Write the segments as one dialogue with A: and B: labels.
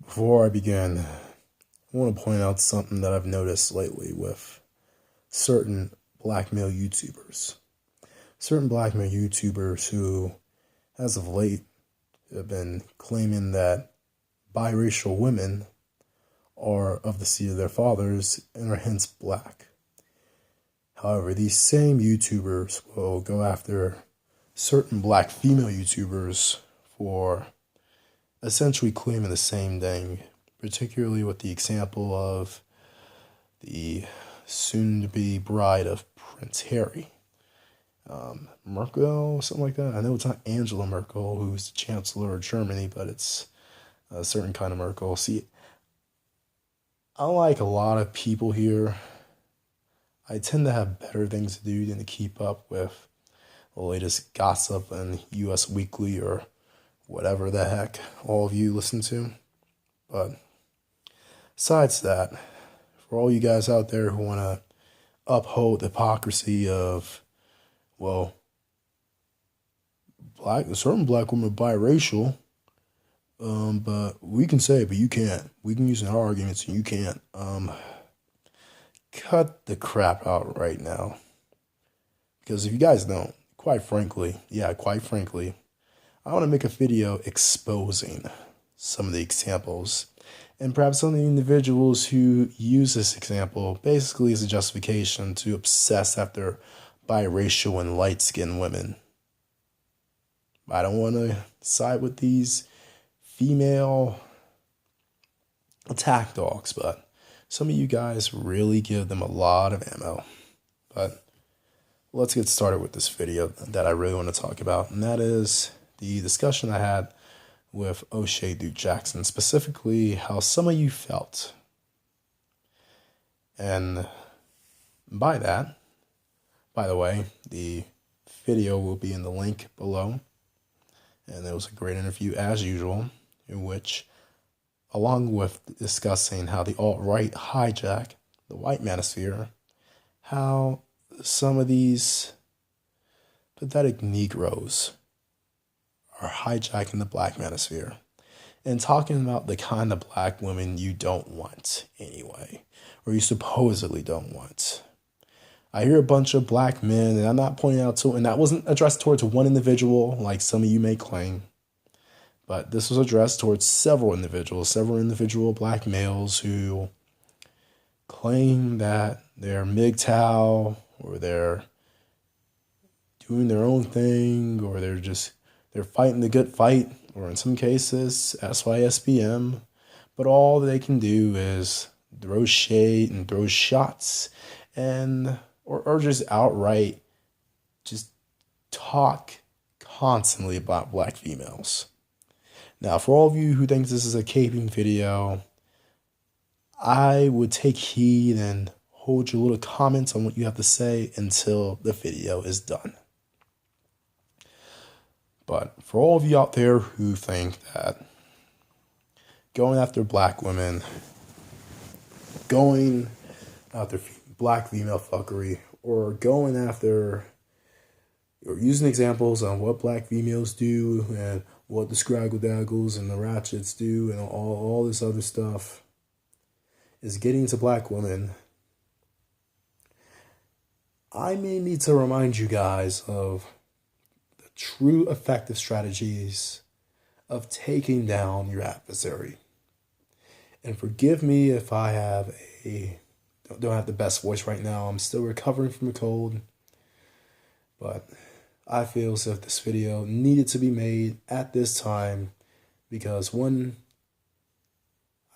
A: Before I begin, I want to point out something that I've noticed lately with certain black male YouTubers. Certain black male YouTubers who, as of late, have been claiming that biracial women are of the seed of their fathers and are hence black. However, these same YouTubers will go after certain black female YouTubers for essentially claiming the same thing, particularly with the example of the soon-to-be bride of Prince Harry. Merkel, something like that. I know it's not Angela Merkel, who's the Chancellor of Germany, but it's a certain kind of Merkel. See, unlike a lot of people here, I tend to have better things to do than to keep up with the latest gossip in US Weekly or whatever the heck all of you listen to. But besides that, for all you guys out there who want to uphold the hypocrisy of, well, certain black women are biracial, but we can say it, but you can't. We can use our arguments and you can't. Cut the crap out right now. Because if you guys don't, quite frankly, I want to make a video exposing some of the examples and perhaps some of the individuals who use this example basically as a justification to obsess after biracial and light-skinned women. I don't want to side with these female attack dogs, but some of you guys really give them a lot of ammo. But let's get started with this video that I really want to talk about, and that is the discussion I had with O'Shea Duke Jackson, specifically how some of you felt. And by that, by the way, the video will be in the link below. And it was a great interview as usual, in which, along with discussing how the alt-right hijack the white manosphere, how some of these pathetic Negroes are hijacking the black manosphere and talking about the kind of black women you don't want anyway, or you supposedly don't want. I hear a bunch of black men, and I'm not pointing out to, and that wasn't addressed towards one individual like some of you may claim, but this was addressed towards several individual black males who claim that they're MGTOW, or they're doing their own thing, or they're fighting the good fight, or in some cases, SYSBM, but all they can do is throw shade and throw shots, and or just outright just talk constantly about black females. Now, for all of you who think this is a caping video, I would take heed and hold your little comments on what you have to say until the video is done. But for all of you out there who think that going after black women, going after black female fuckery, or going after, or using examples on what black females do and what the Scraggle Daggles and the Ratchets do and all this other stuff is getting to black women, I may need to remind you guys of the true effective strategies of taking down your adversary. And forgive me if I don't have the best voice right now. I'm still recovering from a cold, but I feel as if this video needed to be made at this time because, one,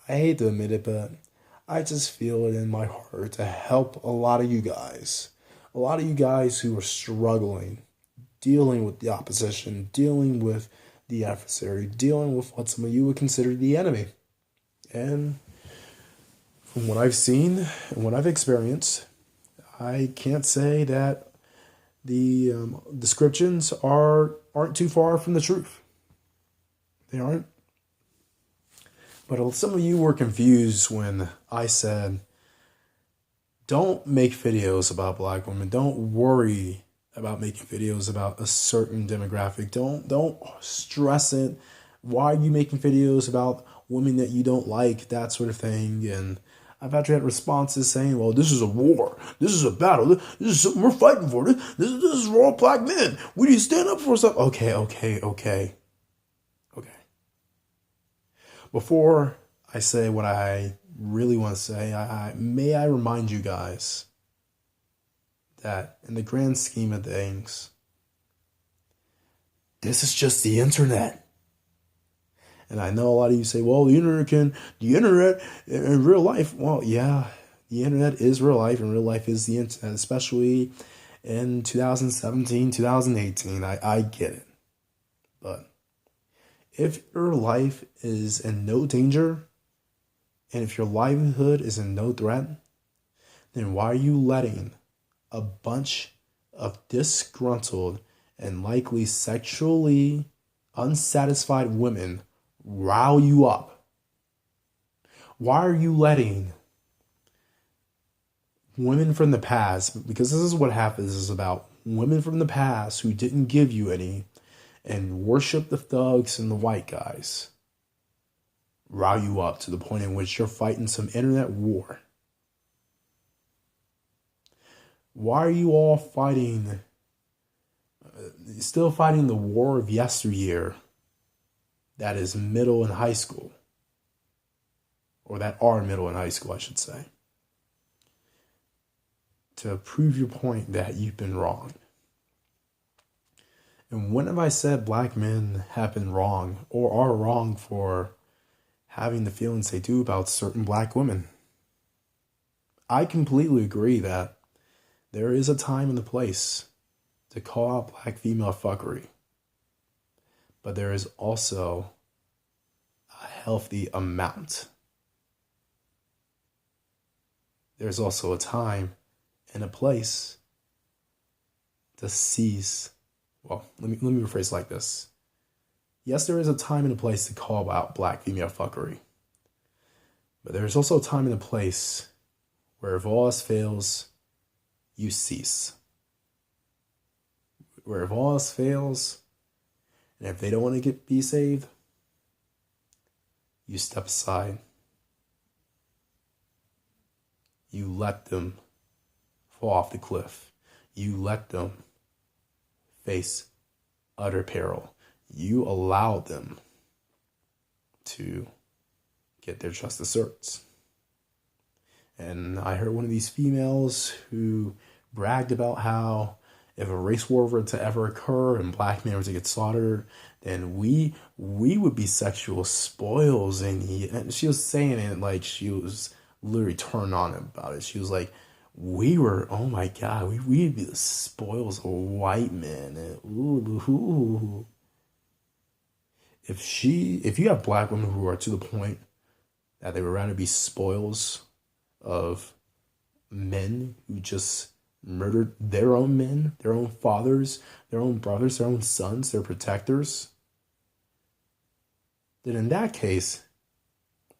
A: I hate to admit it, but I just feel it in my heart to help a lot of you guys who are struggling, dealing with the opposition, dealing with the adversary, dealing with what some of you would consider the enemy. And from what I've seen and what I've experienced, I can't say that the descriptions aren't too far from the truth. They aren't. But some of you were confused when I said, don't make videos about black women. Don't worry about making videos about a certain demographic. Don't stress it. Why are you making videos about women that you don't like, that sort of thing. And I've actually had responses saying, well, this is a war. This is a battle. This is something we're fighting for. This is for all black men. We need to stand up for stuff. Okay. Before I say what I really want to say, may I remind you guys that in the grand scheme of things, this is just the internet. And I know a lot of you say, well, the internet in real life. Well, yeah, the internet is real life, and real life is the internet, especially in 2017, 2018. I get it. But if your life is in no danger, and if your livelihood is in no threat, then why are you letting a bunch of disgruntled and likely sexually unsatisfied women rile you up? Why are you letting women from the past, because this is what happens, is about women from the past who didn't give you any and worship the thugs and the white guys, rile you up to the point in which you're fighting some internet war? Why are you all still fighting the war of yesteryear that is middle and high school? Or that are middle and high school, I should say. To prove your point that you've been wrong. And when have I said black men have been wrong or are wrong for having the feelings they do about certain black women? I completely agree that there is a time and a place to call out black female fuckery. But there is also a healthy amount. There's also a time and a place to cease. Well, let me rephrase it like this. Yes, there is a time and a place to call out black female fuckery. But there's also a time and a place where if all else fails, you cease. Where if all else fails, and if they don't want to be saved, you step aside. You let them fall off the cliff. You let them face utter peril. You allow them to get their just desserts. And I heard one of these females who bragged about how if a race war were to ever occur and black men were to get slaughtered, then we would be sexual spoils. And she was saying it like she was literally turned on about it. She was like, oh my God, we'd be the spoils of white men. And, ooh. If you have black women who are to the point that they would rather be spoils of men who just murdered their own men, their own fathers, their own brothers, their own sons, their protectors, then in that case,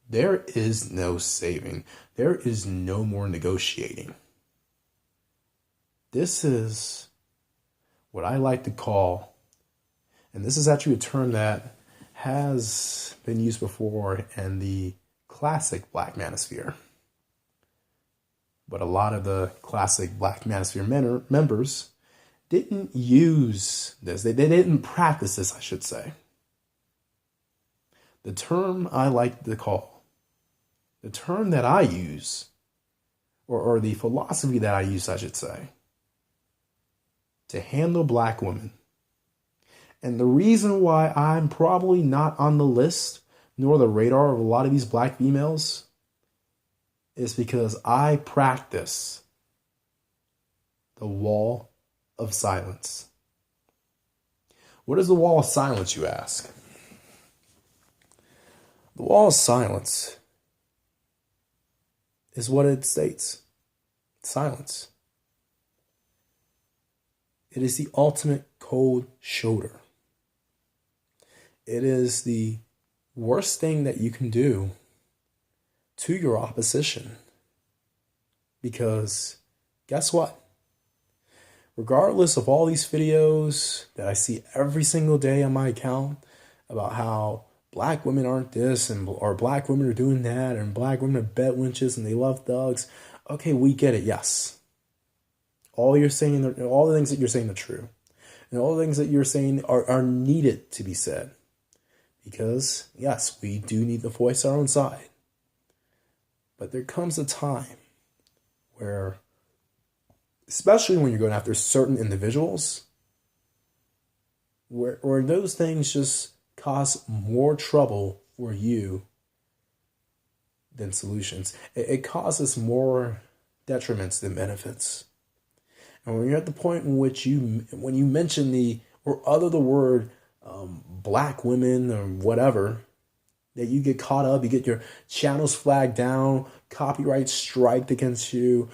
A: there is no saving. There is no more negotiating. This is what I like to call, and this is actually a term that has been used before in the classic Black Manosphere. But a lot of the classic Black Manosphere members didn't use this. They didn't practice this, I should say. The term I like to call, the term that I use, or the philosophy that I use, I should say, to handle black women. And the reason why I'm probably not on the list, nor the radar of a lot of these black females, is because I practice the wall of silence. What is the wall of silence, you ask? The wall of silence is what it states. Silence. It is the ultimate cold shoulder. It is the worst thing that you can do to your opposition. Because guess what? Regardless of all these videos that I see every single day on my account about how black women aren't this, and or black women are doing that, and black women are bed wenches and they love thugs. Okay, we get it. Yes, all you're saying, all the things that you're saying are true, and all the things that you're saying are needed to be said, because yes, we do need to voice our own side. But there comes a time where, especially when you're going after certain individuals, where those things just cause more trouble for you than solutions. It causes more detriments than benefits. And when you're at the point in which when you mention or utter the word black women or whatever, that you get caught up, you get your channels flagged down, copyright striked against you,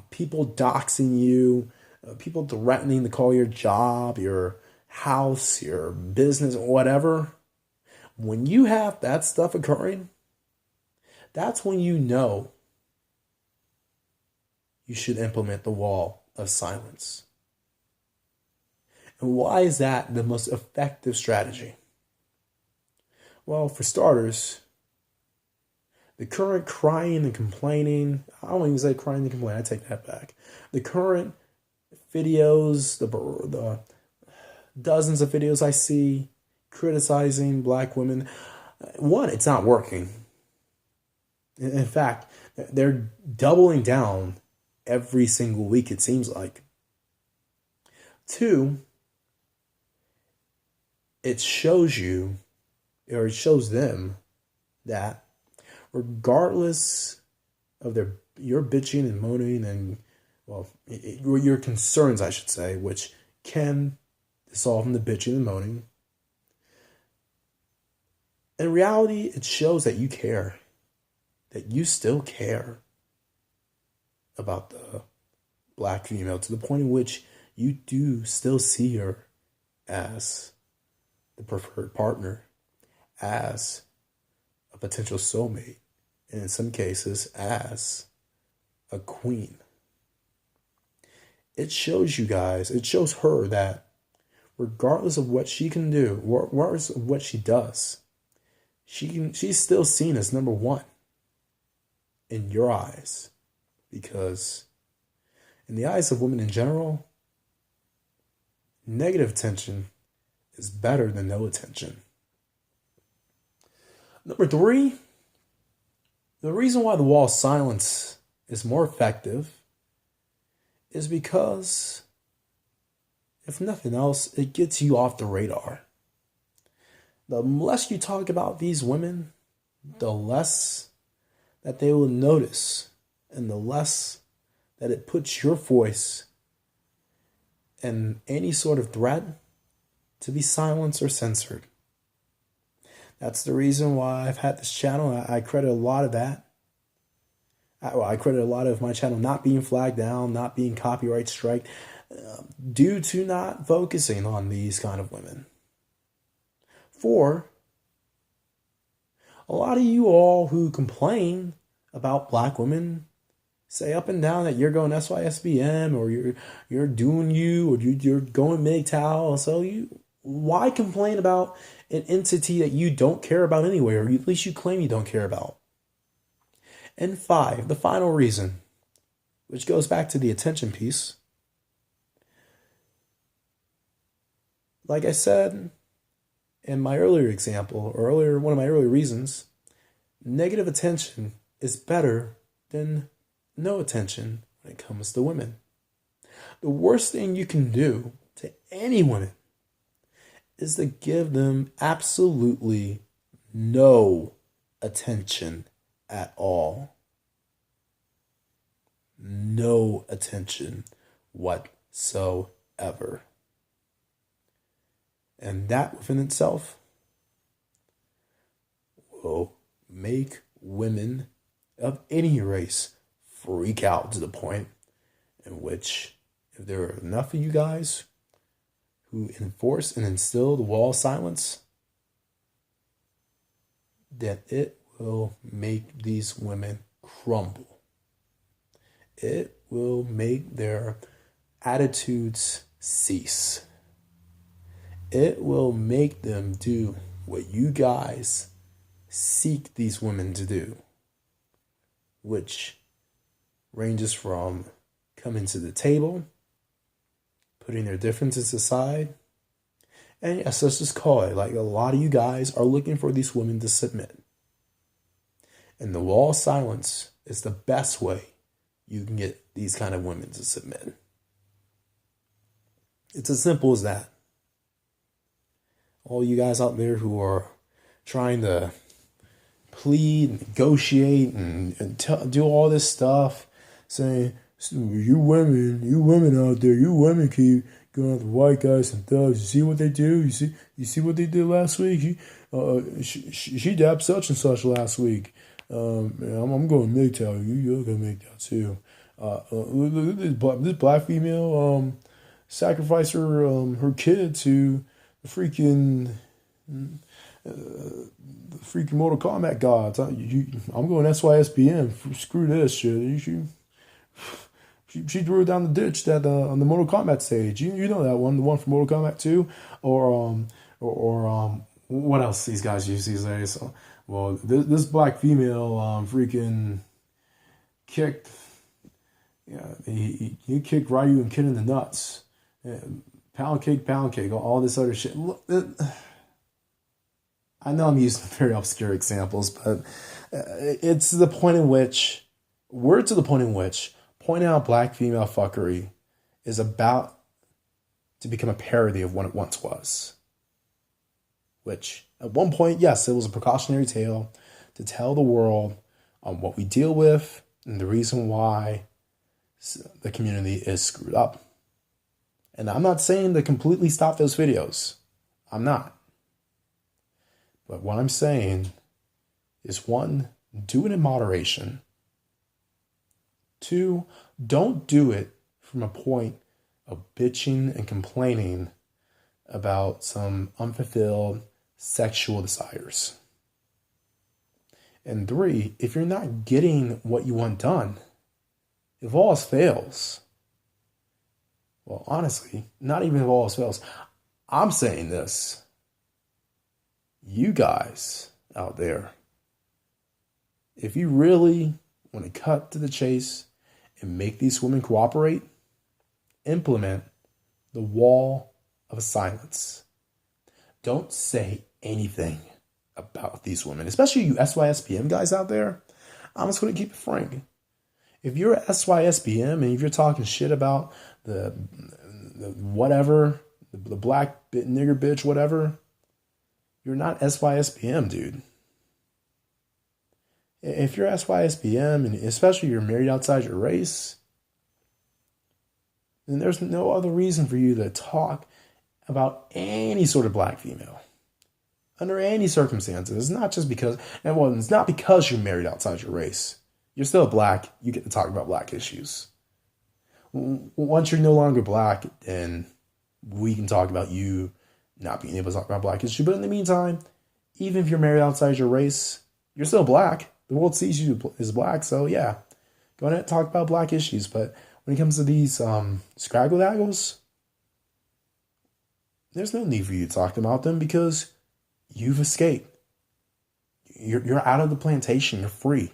A: people doxing you, people threatening to call your job, your house, your business, whatever. When you have that stuff occurring, that's when you know you should implement the wall of silence. And why is that the most effective strategy? Well, for starters, the current crying and complaining, I don't even say crying and complaining, I take that back. The current videos, the dozens of videos I see criticizing black women, one, it's not working. In fact, they're doubling down every single week, it seems like. Two, it shows you, or it shows them, that regardless of your bitching and moaning and, well, your concerns, I should say, which can dissolve into bitching and moaning, in reality, it shows that you care, that you still care about the black female, to the point in which you do still see her as the preferred partner, as a potential soulmate, and in some cases, as a queen. It shows you guys, it shows her that regardless of what she can do, regardless of what she does, she's still seen as number one in your eyes. Because in the eyes of women in general, negative attention is better than no attention. Number three, the reason why the wall of silence is more effective is because, if nothing else, it gets you off the radar. The less you talk about these women, the less that they will notice, and the less that it puts your voice in any sort of threat to be silenced or censored. That's the reason why I've had this channel. I credit a lot of that. I credit a lot of my channel not being flagged down, not being copyright striked, due to not focusing on these kind of women. 4, a lot of you all who complain about black women say up and down that you're going SYSBM, or you're doing you, or you're going MGTOW. So why complain about an entity that you don't care about anyway, or at least you claim you don't care about? And 5, the final reason, which goes back to the attention piece. Like I said in my earlier example, or one of my earlier reasons, negative attention is better than no attention when it comes to women. The worst thing you can do to any woman is to give them absolutely no attention at all. No attention whatsoever. And that within itself will make women of any race freak out, to the point in which, if there are enough of you guys who enforce and instill the wall of silence, then it will make these women crumble. It will make their attitudes cease. It will make them do what you guys seek these women to do, which ranges from coming to the table, putting their differences aside, and yes, let's just call it, like, a lot of you guys are looking for these women to submit. And the wall of silence is the best way you can get these kind of women to submit. It's as simple as that. All you guys out there who are trying to plead, negotiate, and do all this stuff, saying, you women out there, you women keep going after white guys and thugs. You see what they do? You see what they did last week? She dapped such and such last week. I'm going to MGTOW. You're going to MGTOW too. This black female sacrificed her kid to the freaking Mortal Kombat gods. I'm going SYSBM. Screw this shit. She threw it down the ditch that on the Mortal Kombat stage. You know that one, the one from Mortal Kombat 2, or what else these guys use these days? Well, this black female freaking kicked. Yeah, he kicked Ryu and Kid in the nuts. Pound cake, all this other shit. I know I'm using very obscure examples, but it's the point in which we're to the point in which pointing out black female fuckery is about to become a parody of what it once was. Which, at one point, yes, it was a precautionary tale to tell the world on what we deal with and the reason why the community is screwed up. And I'm not saying to completely stop those videos. I'm not. But what I'm saying is, one, do it in moderation. Two, don't do it from a point of bitching and complaining about some unfulfilled sexual desires. And three, if you're not getting what you want done, if all else fails, well, honestly, not even if all else fails, I'm saying this. You guys out there, if you really want to cut to the chase and make these women cooperate, implement the wall of silence. Don't say anything about these women, especially you SYSBM guys out there. I'm just going to keep it frank. If you're SYSBM and if you're talking shit about the whatever, the black nigger bitch, whatever, you're not SYSBM, dude. If you're SYSBM, and especially you're married outside your race, then there's no other reason for you to talk about any sort of black female under any circumstances. It's not just because, and well, it's not because you're married outside your race. You're still black. You get to talk about black issues. Once you're no longer black, then we can talk about you not being able to talk about black issues. But in the meantime, even if you're married outside your race, you're still black. The world sees you as black. So yeah, go ahead and talk about black issues. But when it comes to these scraggle daggles, there's no need for you to talk about them because you've escaped. You're out of the plantation. You're free.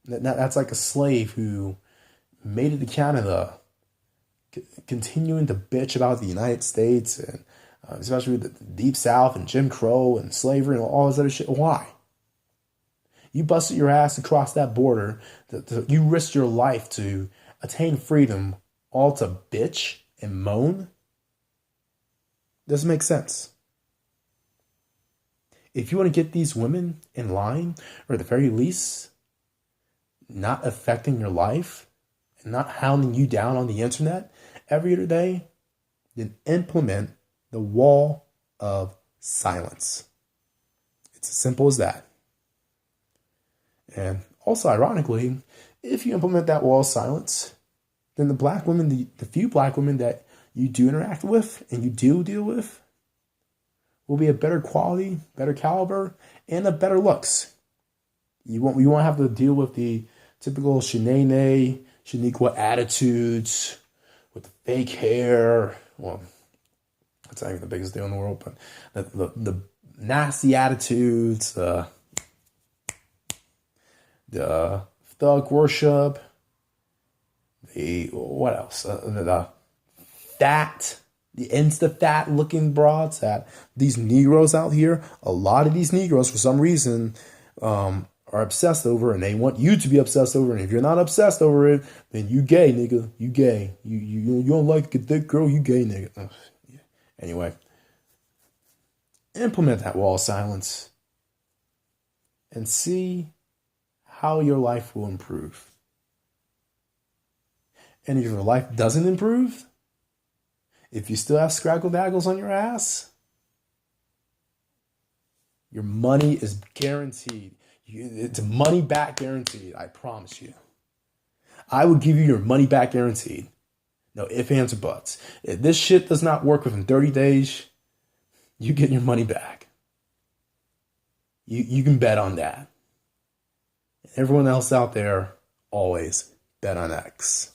A: That's like a slave who made it to Canada, continuing to bitch about the United States and especially the Deep South and Jim Crow and slavery and all this other shit. Why? You busted your ass across that border. You risked your life to attain freedom, all to bitch and moan? Doesn't make sense. If you want to get these women in line, or at the very least, not affecting your life and not hounding you down on the internet every other day, then implement the wall of silence. It's as simple as that. And also, ironically, if you implement that wall of silence, then the black women, the few black women that you do interact with and you do deal with will be a better quality, better caliber, and a better looks. You won't have to deal with the typical Shaniqua attitudes with the fake hair. Well, It's not even the biggest deal in the world, but the nasty attitudes, the thug worship, what else? The insta-fat looking broads that these Negroes out here, a lot of these Negroes for some reason are obsessed over, and they want you to be obsessed over. And if you're not obsessed over it, then you gay, nigga. You gay. You don't like a thick girl, you gay, nigga. Ugh. Anyway, implement that wall of silence and see how your life will improve. And if your life doesn't improve, if you still have scraggle daggles on your ass, your money is guaranteed. It's a money back guaranteed, I promise you. I would give you your money back guaranteed. No ifs, ands, or buts. If this shit does not work within 30 days, you get your money back. You can bet on that. Everyone else out there, always bet on X.